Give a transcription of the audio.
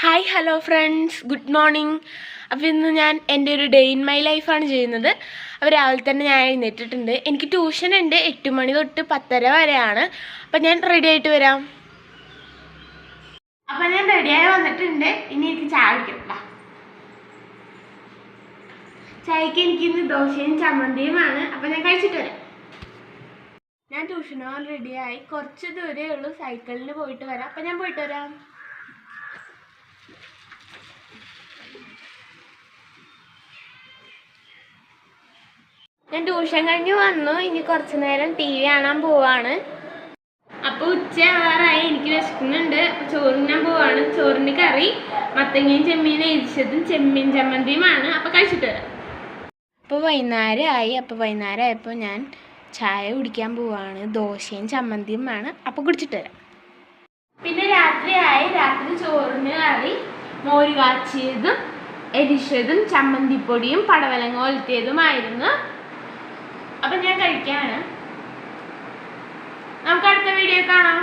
Hi hello friends, good morning. അപ്പോൾ ഇന്ന് ഞാൻ എൻ്റെ ഒരു ഡേ ഇൻ മൈ ലൈഫാണ് ചെയ്യുന്നത്. അപ്പോൾ രാവിലെ തന്നെ ഞാൻ എഴുന്നേറ്റിട്ടുണ്ട്. എനിക്ക് ട്യൂഷൻ ഉണ്ട് 8 മണി തൊട്ട് 10:30 വരെയാണ്. അപ്പം ഞാൻ റെഡി ആയിട്ട് വരാം. അപ്പം ഞാൻ റെഡിയായി വന്നിട്ടുണ്ട്. ഇനി എനിക്ക് ചായ കുടിക്കണം. ചായക്ക് എനിക്കിന്ന് ദോശയും ചമ്മന്തിയുമാണ്. അപ്പം ഞാൻ കഴിച്ചിട്ട് വരാം. ഞാൻ ട്യൂഷനോ റെഡിയായി, കുറച്ച് ദൂരമേ ഉള്ളൂ, സൈക്കിളിന് പോയിട്ട് വരാം. അപ്പം ഞാൻ പോയിട്ട് വരാം. ഞാൻ ട്യൂഷൻ കഴിഞ്ഞ് വന്നു. ഇനി കുറച്ച് നേരം ടി വി കാണാൻ പോവാണ്. അപ്പോൾ ഉച്ചയാവാറായി, എനിക്ക് വിശക്കുന്നുണ്ട്. അപ്പോൾ ചോറിനാൻ പോവാണ്. ചോറിന് കറി മത്തങ്ങയും ചെമ്മീനും എരിച്ചതും ചെമ്മീൻ ചമ്മന്തിയുമാണ്. അപ്പോൾ കഴിച്ചിട്ട് വരാം. അപ്പോൾ വൈകുന്നേരമായി. അപ്പോൾ വൈകുന്നേരമായപ്പോൾ ഞാൻ ചായ കുടിക്കാൻ പോവാണ്. ദോശയും ചമ്മന്തിയും ആണ്. അപ്പോൾ കുടിച്ചിട്ട് വരാം. പിന്നെ രാത്രിയായി. രാത്രി ചോറിന് കറി മോര് കാച്ചിയതും എരിച്ചതും ചമ്മന്തിപ്പൊടിയും പടവലങ്ങ ഒലത്തിയതുമായിരുന്നു. അപ്പം ഞാൻ കഴിക്കാണ്. നമുക്ക് അടുത്ത വീഡിയോ കാണാം.